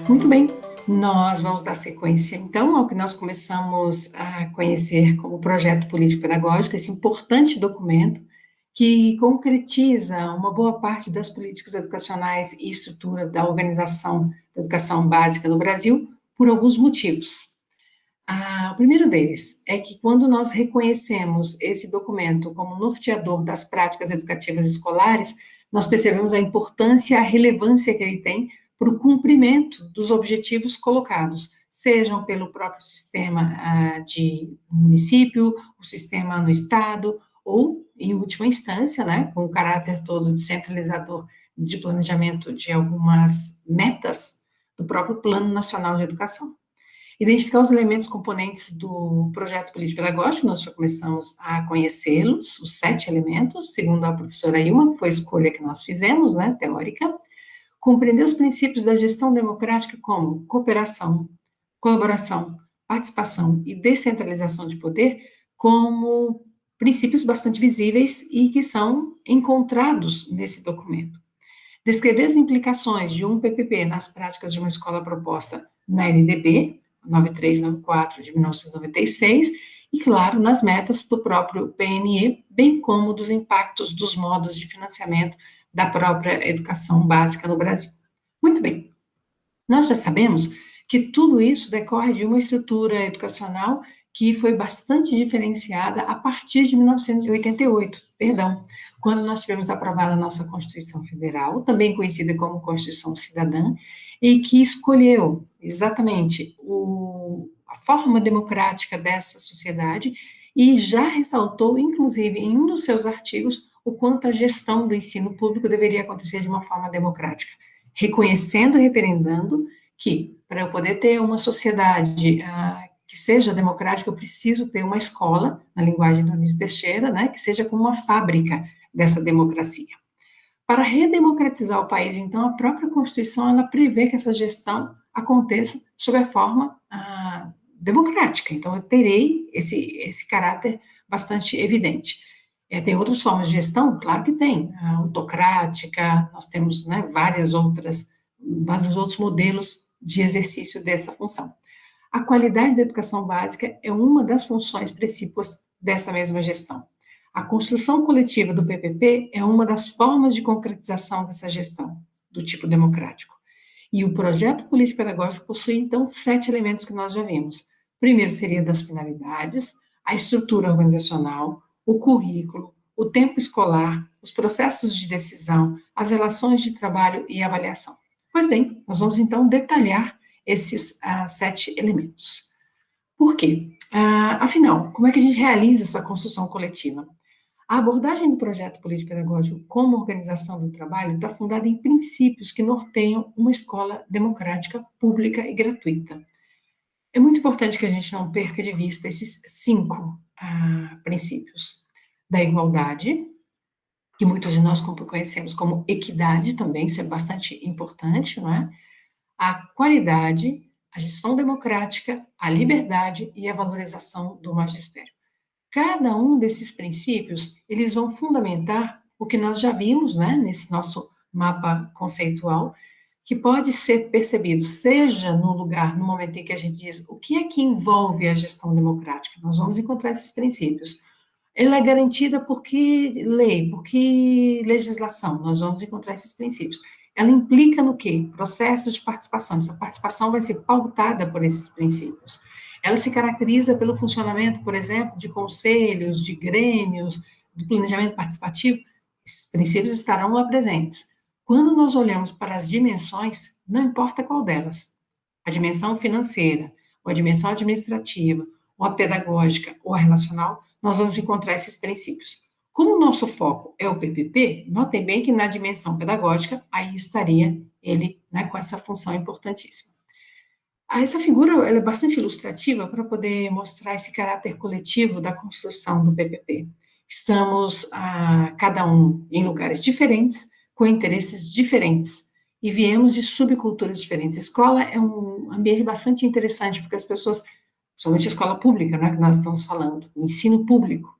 Muito bem, nós vamos dar sequência, então, ao que nós começamos a conhecer como projeto político-pedagógico, esse importante documento que concretiza uma boa parte das políticas educacionais e estrutura da organização da educação básica no Brasil, por alguns motivos. O primeiro deles é que, quando nós reconhecemos esse documento como norteador das práticas educativas escolares, nós percebemos a importância e a relevância que ele tem para o cumprimento dos objetivos colocados, sejam pelo próprio sistema de município, o sistema no Estado, ou, em última instância, né, com o caráter todo descentralizador de planejamento de algumas metas do próprio Plano Nacional de Educação. Identificar os elementos componentes do projeto político-pedagógico, nós já começamos a conhecê-los, os 7 elementos, segundo a professora Ilma, foi a escolha que nós fizemos, né, teórica. Compreender os princípios da gestão democrática como cooperação, colaboração, participação e descentralização de poder como princípios bastante visíveis e que são encontrados nesse documento. Descrever as implicações de um PPP nas práticas de uma escola proposta na LDB, 9394 de 1996, e, claro, nas metas do próprio PNE, bem como dos impactos dos modos de financiamento da própria educação básica no Brasil. Muito bem, nós já sabemos que tudo isso decorre de uma estrutura educacional que foi bastante diferenciada a partir de 1988, perdão, quando nós tivemos aprovada a nossa Constituição Federal, também conhecida como Constituição Cidadã, e que escolheu exatamente a forma democrática dessa sociedade e já ressaltou, inclusive, em um dos seus artigos, o quanto a gestão do ensino público deveria acontecer de uma forma democrática, reconhecendo e referendando que, para eu poder ter uma sociedade que seja democrática, eu preciso ter uma escola, na linguagem do Anísio Teixeira, né, que seja como uma fábrica dessa democracia. Para redemocratizar o país, então, a própria Constituição, ela prevê que essa gestão aconteça sob a forma democrática. Então, eu terei esse caráter bastante evidente. Tem outras formas de gestão? Claro que tem. A autocrática, nós temos, né, vários outros modelos de exercício dessa função. A qualidade da educação básica é uma das funções precípuas dessa mesma gestão. A construção coletiva do PPP é uma das formas de concretização dessa gestão, do tipo democrático. E o projeto político-pedagógico possui, então, 7 elementos que nós já vimos. Primeiro seria das finalidades, a estrutura organizacional, o currículo, o tempo escolar, os processos de decisão, as relações de trabalho e avaliação. Pois bem, nós vamos então detalhar esses 7 elementos. Por quê? Afinal, como é que a gente realiza essa construção coletiva? A abordagem do projeto político-pedagógico como organização do trabalho está fundada em princípios que norteiam uma escola democrática, pública e gratuita. É muito importante que a gente não perca de vista esses 5 princípios. Da igualdade, que muitos de nós conhecemos como equidade também, isso é bastante importante, não é? A qualidade, a gestão democrática, a liberdade e a valorização do magistério. Cada um desses princípios, eles vão fundamentar o que nós já vimos, né, nesse nosso mapa conceitual, que pode ser percebido, seja no lugar, no momento em que a gente diz o que é que envolve a gestão democrática, nós vamos encontrar esses princípios. Ela é garantida por que lei, por que legislação? Nós vamos encontrar esses princípios. Ela implica no quê? Processos de participação. Essa participação vai ser pautada por esses princípios. Ela se caracteriza pelo funcionamento, por exemplo, de conselhos, de grêmios, do planejamento participativo. Esses princípios estarão lá presentes. Quando nós olhamos para as dimensões, não importa qual delas, a dimensão financeira, ou a dimensão administrativa, ou a pedagógica, ou a relacional, nós vamos encontrar esses princípios. Como o nosso foco é o PPP, notem bem que na dimensão pedagógica, aí estaria ele, né, com essa função importantíssima. Essa figura ela é bastante ilustrativa para poder mostrar esse caráter coletivo da construção do PPP. Estamos, cada um, em lugares diferentes, com interesses diferentes, e viemos de subculturas diferentes. A escola é um ambiente bastante interessante, porque as pessoas, somente a escola pública, né, que nós estamos falando, o ensino público,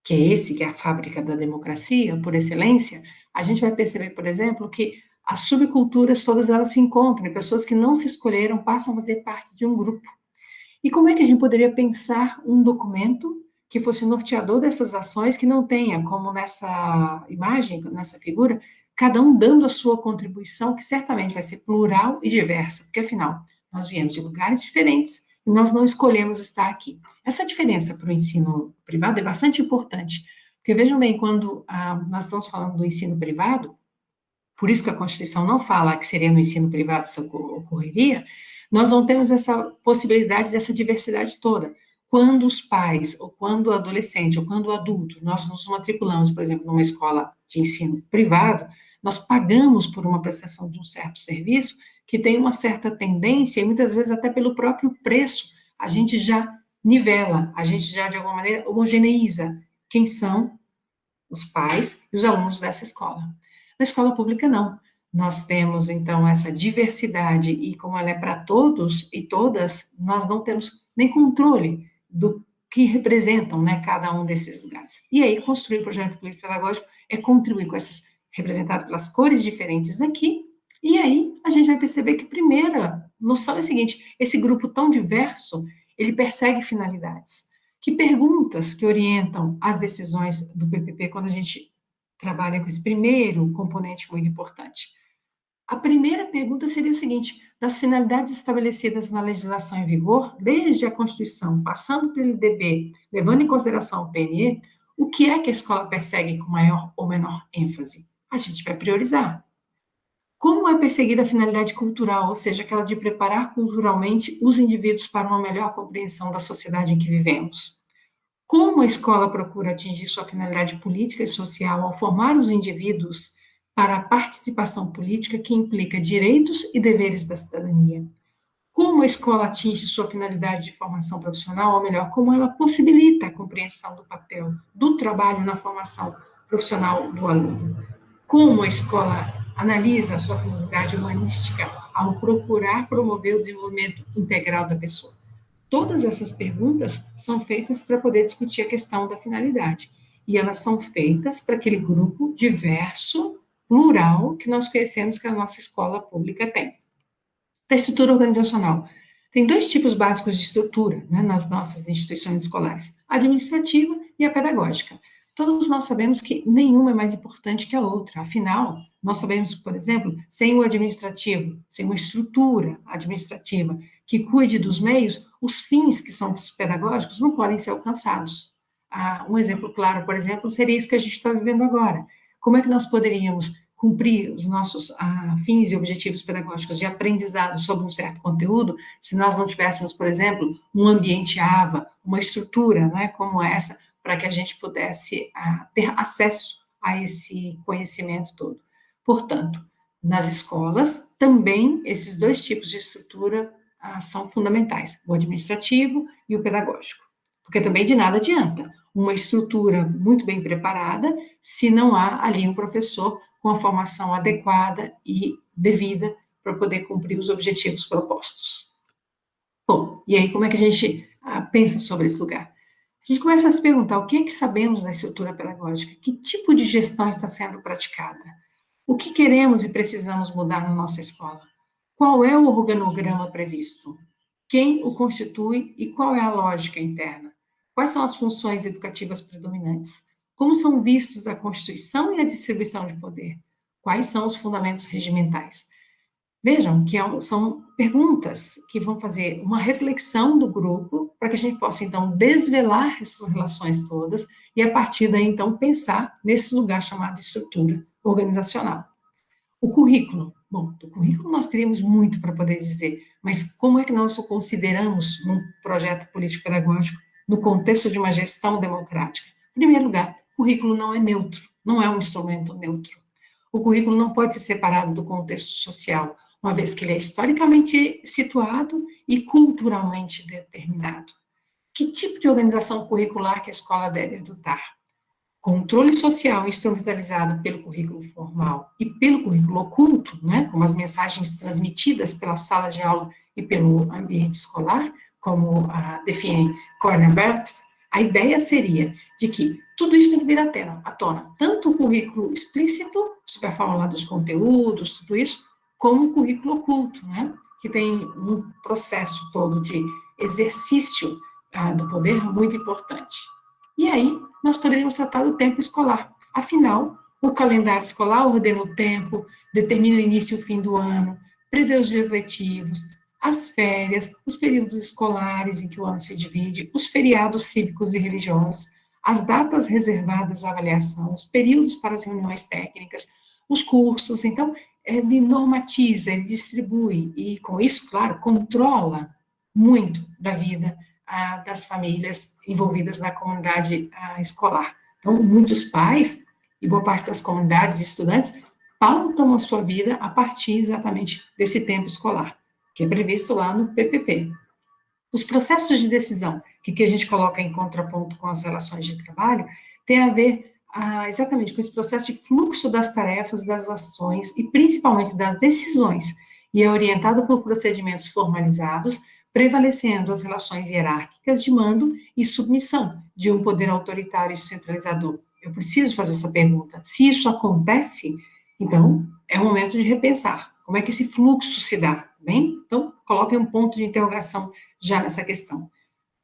que é a fábrica da democracia, por excelência, a gente vai perceber, por exemplo, que as subculturas, todas elas se encontram, e pessoas que não se escolheram passam a fazer parte de um grupo. E como é que a gente poderia pensar um documento que fosse norteador dessas ações, que não tenha, como nessa imagem, nessa figura, cada um dando a sua contribuição, que certamente vai ser plural e diversa, porque afinal, nós viemos de lugares diferentes e nós não escolhemos estar aqui. Essa diferença para o ensino privado é bastante importante, porque vejam bem, quando nós estamos falando do ensino privado, por isso que a Constituição não fala que seria no ensino privado isso ocorreria, nós não temos essa possibilidade dessa diversidade toda. Quando os pais, ou quando o adolescente, ou quando o adulto, nós nos matriculamos, por exemplo, numa escola de ensino privado, nós pagamos por uma prestação de um certo serviço que tem uma certa tendência, e muitas vezes até pelo próprio preço, a gente já nivela, a gente já, de alguma maneira, homogeneiza quem são os pais e os alunos dessa escola. Na escola pública, não. Nós temos, então, essa diversidade, e como ela é para todos e todas, nós não temos nem controle do que representam, né, cada um desses lugares. E aí, construir o projeto político-pedagógico é contribuir com essas, representado pelas cores diferentes aqui, e aí a gente vai perceber que, primeira noção é a seguinte, esse grupo tão diverso, ele persegue finalidades. Que perguntas que orientam as decisões do PPP quando a gente trabalha com esse primeiro componente muito importante? A primeira pergunta seria o seguinte: das finalidades estabelecidas na legislação em vigor, desde a Constituição, passando pelo LDB, levando em consideração o PNE, o que é que a escola persegue com maior ou menor ênfase? A gente vai priorizar. Como é perseguida a finalidade cultural, ou seja, aquela de preparar culturalmente os indivíduos para uma melhor compreensão da sociedade em que vivemos? Como a escola procura atingir sua finalidade política e social ao formar os indivíduos para a participação política que implica direitos e deveres da cidadania? Como a escola atinge sua finalidade de formação profissional, ou melhor, como ela possibilita a compreensão do papel do trabalho na formação profissional do aluno? Como a escola analisa a sua finalidade humanística ao procurar promover o desenvolvimento integral da pessoa? Todas essas perguntas são feitas para poder discutir a questão da finalidade. E elas são feitas para aquele grupo diverso, plural, que nós conhecemos que a nossa escola pública tem. Da estrutura organizacional. Tem dois tipos básicos de estrutura, né, nas nossas instituições escolares: a administrativa e a pedagógica. Todos nós sabemos que nenhuma é mais importante que a outra. Afinal, nós sabemos, por exemplo, sem o administrativo, sem uma estrutura administrativa que cuide dos meios, os fins que são pedagógicos não podem ser alcançados. Um exemplo claro, por exemplo, seria isso que a gente está vivendo agora. Como é que nós poderíamos cumprir os nossos fins e objetivos pedagógicos de aprendizado sobre um certo conteúdo se nós não tivéssemos, por exemplo, um ambiente AVA, uma estrutura, né, como essa, para que a gente pudesse ter acesso a esse conhecimento todo? Portanto, nas escolas, também esses dois tipos de estrutura são fundamentais, o administrativo e o pedagógico, porque também de nada adianta uma estrutura muito bem preparada se não há ali um professor com a formação adequada e devida para poder cumprir os objetivos propostos. Bom, e aí como é que a gente pensa sobre esse lugar? A gente começa a se perguntar o que é que sabemos da estrutura pedagógica, que tipo de gestão está sendo praticada, o que queremos e precisamos mudar na nossa escola, qual é o organograma previsto, quem o constitui e qual é a lógica interna, quais são as funções educativas predominantes, como são vistos a constituição e a distribuição de poder, quais são os fundamentos regimentais. Vejam que são perguntas que vão fazer uma reflexão do grupo para que a gente possa, então, desvelar essas relações todas e, a partir daí, então, pensar nesse lugar chamado estrutura organizacional. O currículo. Bom, do currículo nós teríamos muito para poder dizer, mas como é que nós o consideramos num projeto político-pedagógico no contexto de uma gestão democrática? Em primeiro lugar, o currículo não é neutro, não é um instrumento neutro. O currículo não pode ser separado do contexto social, uma vez que ele é historicamente situado e culturalmente determinado. Que tipo de organização curricular que a escola deve adotar? Controle social instrumentalizado pelo currículo formal e pelo currículo oculto, né, como as mensagens transmitidas pela sala de aula e pelo ambiente escolar, como define Cornbert, a ideia seria de que tudo isso tem que vir à tona, tanto o currículo explícito sob a forma lá dos conteúdos, tudo isso, como o currículo oculto, né? Que tem um processo todo de exercício do poder muito importante. E aí, nós poderíamos tratar do tempo escolar. Afinal, o calendário escolar ordena o tempo, determina o início e o fim do ano, prevê os dias letivos, as férias, os períodos escolares em que o ano se divide, os feriados cívicos e religiosos, as datas reservadas à avaliação, os períodos para as reuniões técnicas, os cursos. Então, ele normatiza, ele distribui e, com isso, claro, controla muito da vida das famílias envolvidas na comunidade escolar. Então, muitos pais e boa parte das comunidades e estudantes pautam a sua vida a partir exatamente desse tempo escolar, que é previsto lá no PPP. Os processos de decisão, que a gente coloca em contraponto com as relações de trabalho, tem a ver exatamente com esse processo de fluxo das tarefas, das ações e principalmente das decisões, e é orientado por procedimentos formalizados, prevalecendo as relações hierárquicas de mando e submissão de um poder autoritário e centralizador. Eu preciso fazer essa pergunta. Se isso acontece, então é o momento de repensar como é que esse fluxo se dá, bem? Então, coloquem um ponto de interrogação já nessa questão.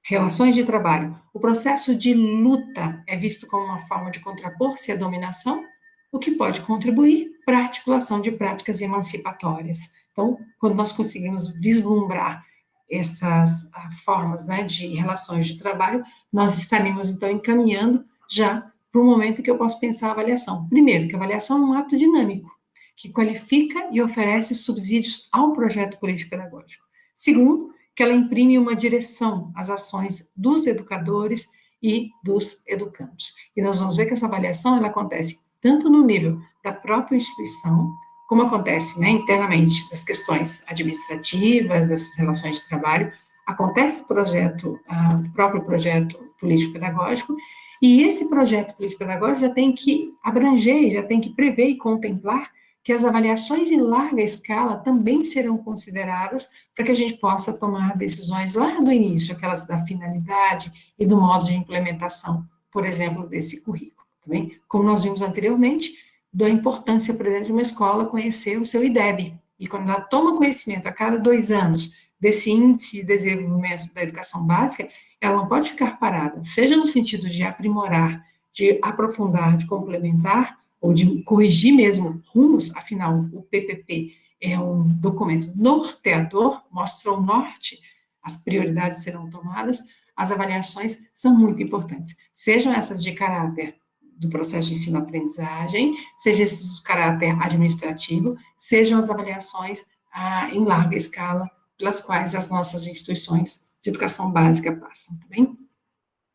Relações de trabalho. O processo de luta é visto como uma forma de contrapor-se à dominação, o que pode contribuir para a articulação de práticas emancipatórias. Então, quando nós conseguimos vislumbrar essas formas, né, de relações de trabalho, nós estaremos, então, encaminhando já para o momento que eu posso pensar a avaliação. Primeiro, que a avaliação é um ato dinâmico, que qualifica e oferece subsídios ao projeto político-pedagógico. Segundo, que ela imprime uma direção às ações dos educadores e dos educandos. E nós vamos ver que essa avaliação ela acontece tanto no nível da própria instituição, como acontece, né, internamente, das questões administrativas, dessas relações de trabalho, acontece o próprio projeto político-pedagógico, e esse projeto político-pedagógico já tem que abranger, já tem que prever e contemplar que as avaliações em larga escala também serão consideradas para que a gente possa tomar decisões lá no início, aquelas da finalidade e do modo de implementação, por exemplo, desse currículo. Também, como nós vimos anteriormente, da importância, por exemplo, de uma escola conhecer o seu IDEB. E quando ela toma conhecimento a cada 2 anos desse índice de desenvolvimento da educação básica, ela não pode ficar parada, seja no sentido de aprimorar, de aprofundar, de complementar, ou de corrigir mesmo rumos, afinal, o PPP é um documento norteador, mostra o norte, as prioridades serão tomadas, as avaliações são muito importantes, sejam essas de caráter do processo de ensino-aprendizagem, seja esses de caráter administrativo, sejam as avaliações em larga escala, pelas quais as nossas instituições de educação básica passam, tá bem?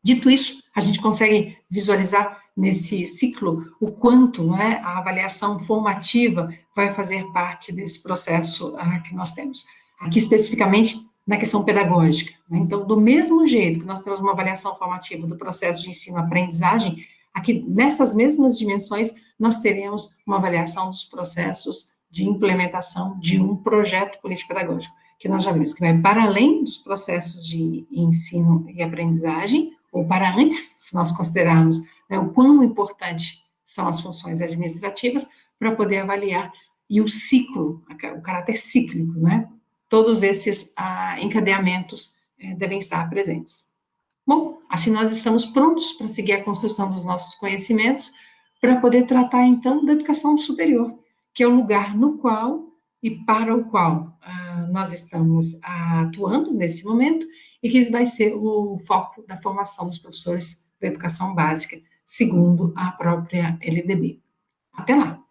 Dito isso, a gente consegue visualizar nesse ciclo o quanto, né, a avaliação formativa vai fazer parte desse processo que nós temos. Aqui, especificamente, na questão pedagógica. Né? Então, do mesmo jeito que nós temos uma avaliação formativa do processo de ensino-aprendizagem, aqui, nessas mesmas dimensões, nós teremos uma avaliação dos processos de implementação de um projeto político-pedagógico, que nós já vimos que vai para além dos processos de ensino e aprendizagem, ou para antes, se nós considerarmos, né, o quão importante são as funções administrativas, para poder avaliar, e o ciclo, o caráter cíclico, né? Todos esses encadeamentos devem estar presentes. Bom, assim nós estamos prontos para seguir a construção dos nossos conhecimentos, para poder tratar, então, da educação superior, que é o lugar no qual e para o qual nós estamos atuando nesse momento, e que vai ser o foco da formação dos professores da educação básica, segundo a própria LDB. Até lá!